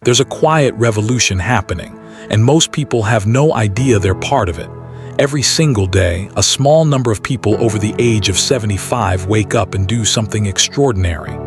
There's a quiet revolution happening, and most people have no idea they're part of it. Every single day, a small number of people over the age of 75 wake up and do something extraordinary.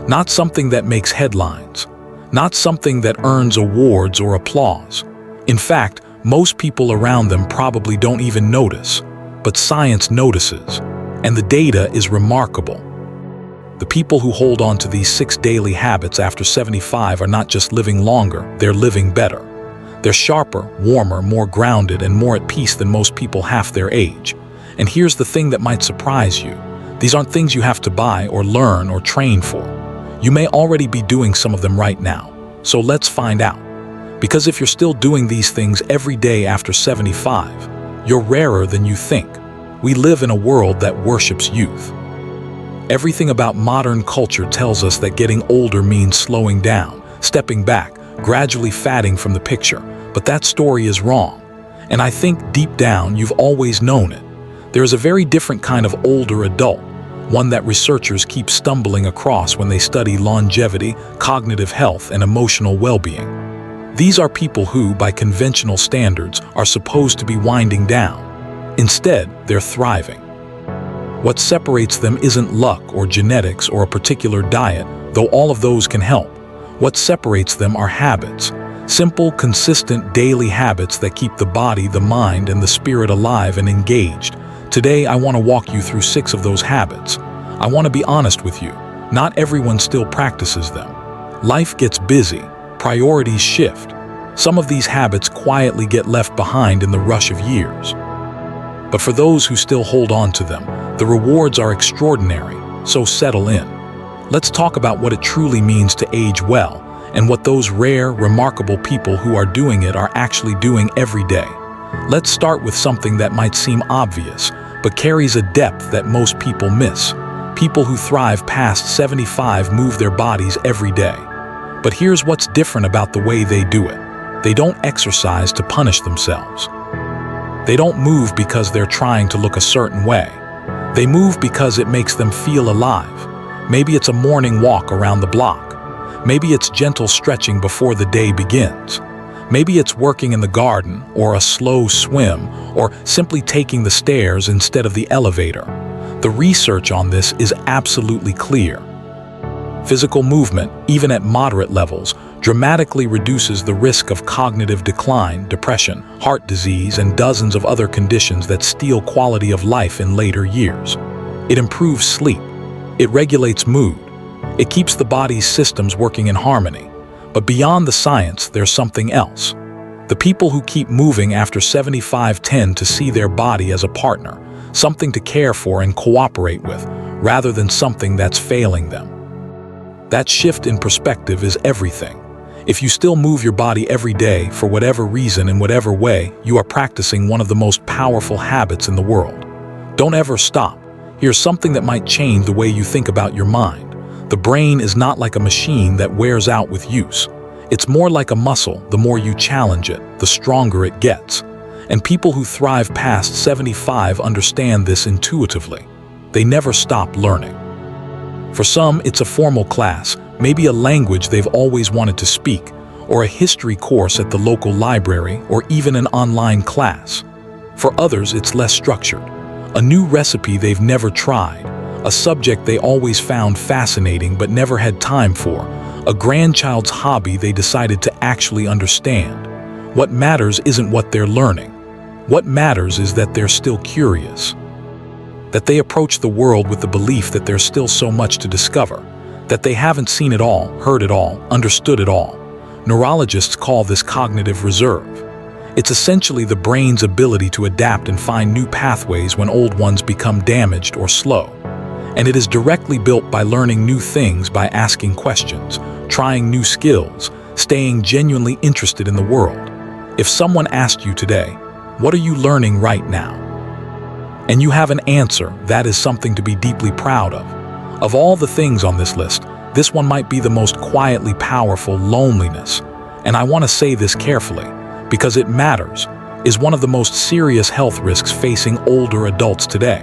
Not something that makes headlines. Not something that earns awards or applause. In fact, most people around them probably don't even notice. But science notices, and the data is remarkable. The people who hold on to these 6 daily habits after 75 are not just living longer, they're living better. They're sharper, warmer, more grounded, and more at peace than most people half their age. And here's the thing that might surprise you. These aren't things you have to buy or learn or train for. You may already be doing some of them right now. So let's find out. Because if you're still doing these things every day after 75, you're rarer than you think. We live in a world that worships youth. Everything about modern culture tells us that getting older means slowing down, stepping back, gradually fading from the picture. But that story is wrong. And I think deep down you've always known it. There is a very different kind of older adult, one that researchers keep stumbling across when they study longevity, cognitive health, and emotional well-being. These are people who, by conventional standards, are supposed to be winding down. Instead, they're thriving. What separates them isn't luck or genetics or a particular diet, though all of those can help. What separates them are habits. Simple, consistent, daily habits that keep the body, the mind, and the spirit alive and engaged. Today, I want to walk you through 6 of those habits. I want to be honest with you. Not everyone still practices them. Life gets busy. Priorities shift. Some of these habits quietly get left behind in the rush of years. But for those who still hold on to them, the rewards are extraordinary, so settle in. Let's talk about what it truly means to age well, and what those rare, remarkable people who are doing it are actually doing every day. Let's start with something that might seem obvious, but carries a depth that most people miss. People who thrive past 75 move their bodies every day. But here's what's different about the way they do it. They don't exercise to punish themselves. They don't move because they're trying to look a certain way. They move because it makes them feel alive. Maybe it's a morning walk around the block. Maybe it's gentle stretching before the day begins. Maybe it's working in the garden, or a slow swim, or simply taking the stairs instead of the elevator. The research on this is absolutely clear. Physical movement, even at moderate levels, dramatically reduces the risk of cognitive decline, depression, heart disease, and dozens of other conditions that steal quality of life in later years. It improves sleep. It regulates mood. It keeps the body's systems working in harmony. But beyond the science, there's something else. The people who keep moving after 75 tend to see their body as a partner, something to care for and cooperate with, rather than something that's failing them. That shift in perspective is everything. If you still move your body every day, for whatever reason, in whatever way, you are practicing one of the most powerful habits in the world. Don't ever stop. Here's something that might change the way you think about your mind. The brain is not like a machine that wears out with use. It's more like a muscle. The more you challenge it, the stronger it gets. And people who thrive past 75 understand this intuitively. They never stop learning. For some, it's a formal class, maybe a language they've always wanted to speak, or a history course at the local library, or even an online class. For others, it's less structured. A new recipe they've never tried, a subject they always found fascinating but never had time for, a grandchild's hobby they decided to actually understand. What matters isn't what they're learning. What matters is that they're still curious. That they approach the world with the belief that there's still so much to discover, that they haven't seen it all, heard it all, understood it all. Neurologists call this cognitive reserve. It's essentially the brain's ability to adapt and find new pathways when old ones become damaged or slow. And it is directly built by learning new things, by asking questions, trying new skills, staying genuinely interested in the world. If someone asked you today, "What are you learning right now?" and you have an answer, that is something to be deeply proud of. Of all the things on this list, this one might be the most quietly powerful: loneliness. And I want to say this carefully, because it matters, is one of the most serious health risks facing older adults today.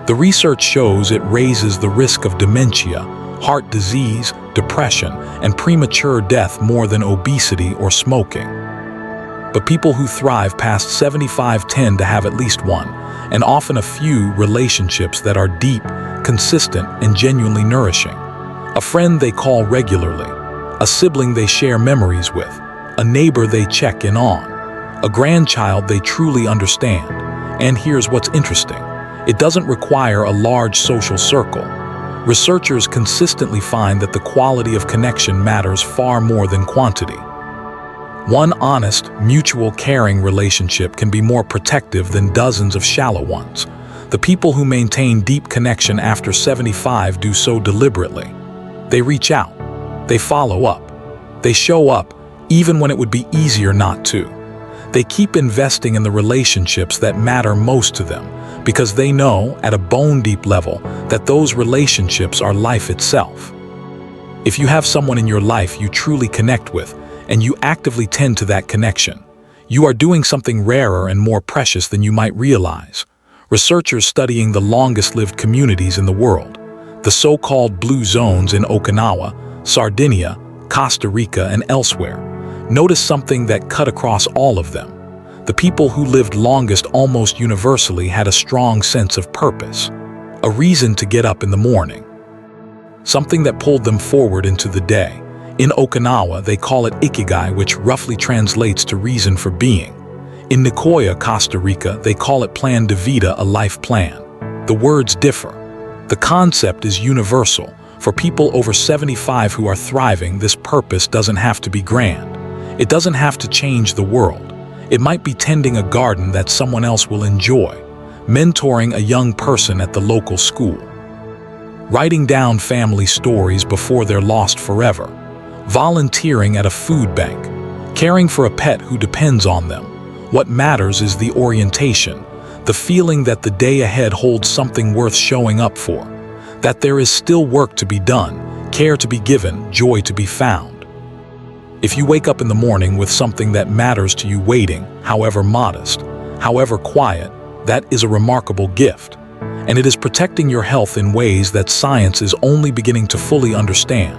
The research shows it raises the risk of dementia, heart disease, depression, and premature death more than obesity or smoking. But people who thrive past 75 tend to have at least one, and often a few, relationships that are deep, consistent, and genuinely nourishing. A friend they call regularly, a sibling they share memories with, a neighbor they check in on, a grandchild they truly understand. And here's what's interesting. It doesn't require a large social circle. Researchers consistently find that the quality of connection matters far more than quantity. One honest, mutual caring relationship can be more protective than dozens of shallow ones. The people who maintain deep connection after 75 do so deliberately. They reach out. They follow up. They show up, even when it would be easier not to. They keep investing in the relationships that matter most to them, because they know, at a bone-deep level, that those relationships are life itself. If you have someone in your life you truly connect with, and you actively tend to that connection, you are doing something rarer and more precious than you might realize. Researchers studying the longest-lived communities in the world, the so-called blue zones in Okinawa, Sardinia, Costa Rica, and elsewhere, noticed something that cut across all of them. The people who lived longest almost universally had a strong sense of purpose, a reason to get up in the morning, something that pulled them forward into the day. In Okinawa, they call it ikigai, which roughly translates to reason for being. In Nicoya, Costa Rica, they call it plan de vida, a life plan. The words differ. The concept is universal. For people over 75 who are thriving, this purpose doesn't have to be grand. It doesn't have to change the world. It might be tending a garden that someone else will enjoy, mentoring a young person at the local school, writing down family stories before they're lost forever, volunteering at a food bank, caring for a pet who depends on them. What matters is the orientation, the feeling that the day ahead holds something worth showing up for, that there is still work to be done, care to be given, joy to be found. If you wake up in the morning with something that matters to you waiting, however modest, however quiet, that is a remarkable gift. And it is protecting your health in ways that science is only beginning to fully understand.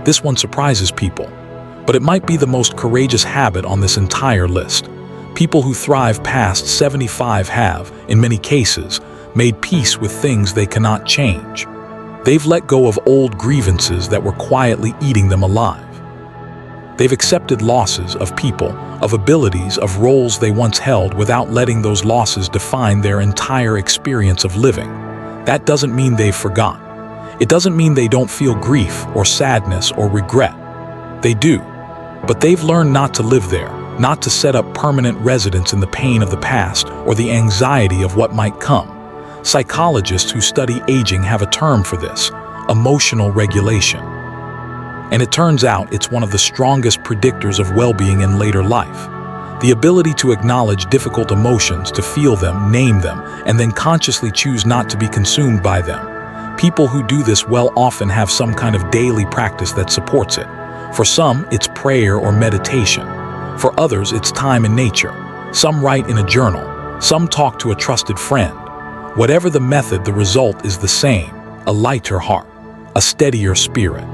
This one surprises people, but it might be the most courageous habit on this entire list. People who thrive past 75 have, in many cases, made peace with things they cannot change. They've let go of old grievances that were quietly eating them alive. They've accepted losses of people, of abilities, of roles they once held without letting those losses define their entire experience of living. That doesn't mean they've forgotten. It doesn't mean they don't feel grief or sadness or regret. They do, but they've learned not to live there, not to set up permanent residence in the pain of the past or the anxiety of what might come. Psychologists who study aging have a term for this: emotional regulation. And it turns out it's one of the strongest predictors of well-being in later life. The ability to acknowledge difficult emotions, to feel them, name them, and then consciously choose not to be consumed by them. People who do this well often have some kind of daily practice that supports it. For some, it's prayer or meditation. For others, it's time in nature. Some write in a journal. Some talk to a trusted friend. Whatever the method, the result is the same: a lighter heart, a steadier spirit,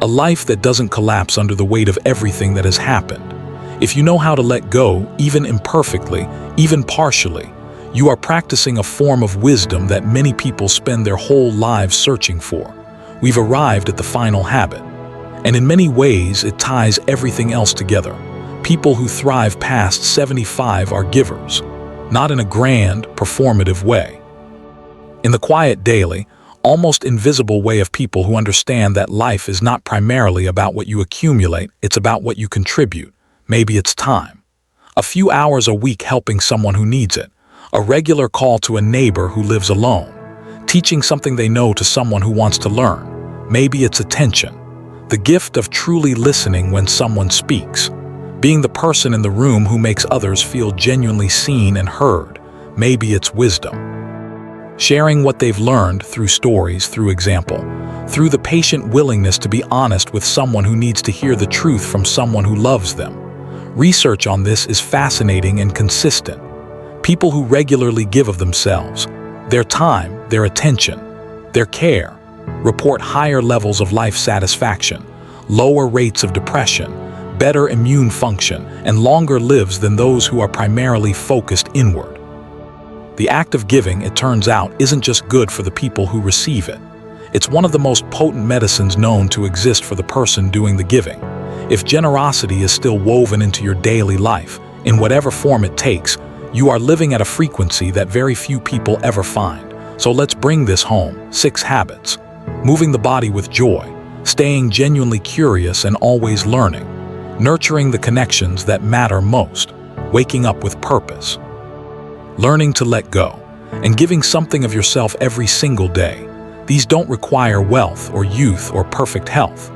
a life that doesn't collapse under the weight of everything that has happened. If you know how to let go, even imperfectly, even partially, you are practicing a form of wisdom that many people spend their whole lives searching for. We've arrived at the final habit, and in many ways it ties everything else together. People who thrive past 75 are givers, not in a grand, performative way. In the quiet, daily, almost invisible way of people who understand that life is not primarily about what you accumulate, it's about what you contribute. Maybe it's time. A few hours a week helping someone who needs it. A regular call to a neighbor who lives alone. Teaching something they know to someone who wants to learn. Maybe it's attention. The gift of truly listening when someone speaks. Being the person in the room who makes others feel genuinely seen and heard. Maybe it's wisdom. Sharing what they've learned through stories, through example, through the patient willingness to be honest with someone who needs to hear the truth from someone who loves them. Research on this is fascinating and consistent. People who regularly give of themselves, their time, their attention, their care, report higher levels of life satisfaction, lower rates of depression, better immune function, and longer lives than those who are primarily focused inward. The act of giving, it turns out, isn't just good for the people who receive it. It's one of the most potent medicines known to exist for the person doing the giving. If generosity is still woven into your daily life, in whatever form it takes, you are living at a frequency that very few people ever find. So let's bring this home. 6 habits. Moving the body with joy, staying genuinely curious and always learning, nurturing the connections that matter most, waking up with purpose, learning to let go, and giving something of yourself every single day. These don't require wealth or youth or perfect health.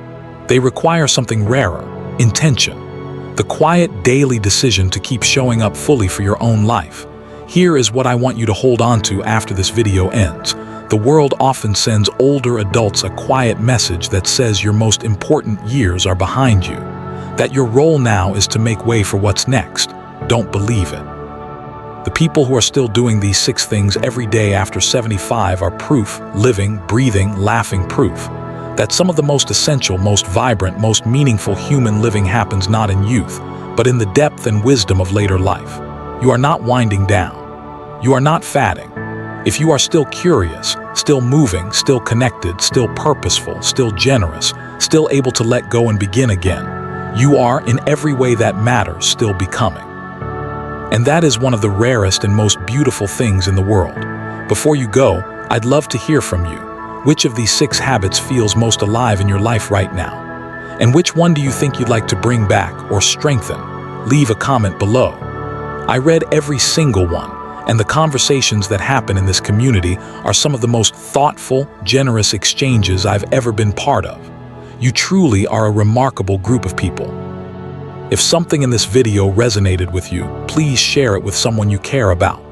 They require something rarer, intention. The quiet daily decision to keep showing up fully for your own life. Here is what I want you to hold on to after this video ends. The world often sends older adults a quiet message that says your most important years are behind you, that your role now is to make way for what's next. Don't believe it. The people who are still doing these 6 things every day after 75 are proof, living, breathing, laughing proof, that some of the most essential, most vibrant, most meaningful human living happens not in youth, but in the depth and wisdom of later life. You are not winding down. You are not fatting. If you are still curious, still moving, still connected, still purposeful, still generous, still able to let go and begin again, you are, in every way that matters, still becoming. And that is one of the rarest and most beautiful things in the world. Before you go, I'd love to hear from you. Which of these 6 habits feels most alive in your life right now? And which one do you think you'd like to bring back or strengthen? Leave a comment below. I read every single one, and the conversations that happen in this community are some of the most thoughtful, generous exchanges I've ever been part of. You truly are a remarkable group of people. If something in this video resonated with you, please share it with someone you care about.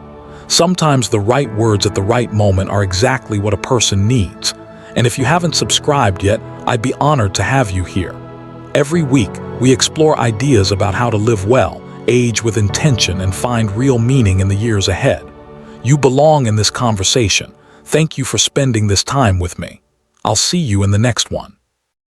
Sometimes the right words at the right moment are exactly what a person needs. And if you haven't subscribed yet, I'd be honored to have you here. Every week, we explore ideas about how to live well, age with intention, and find real meaning in the years ahead. You belong in this conversation. Thank you for spending this time with me. I'll see you in the next one.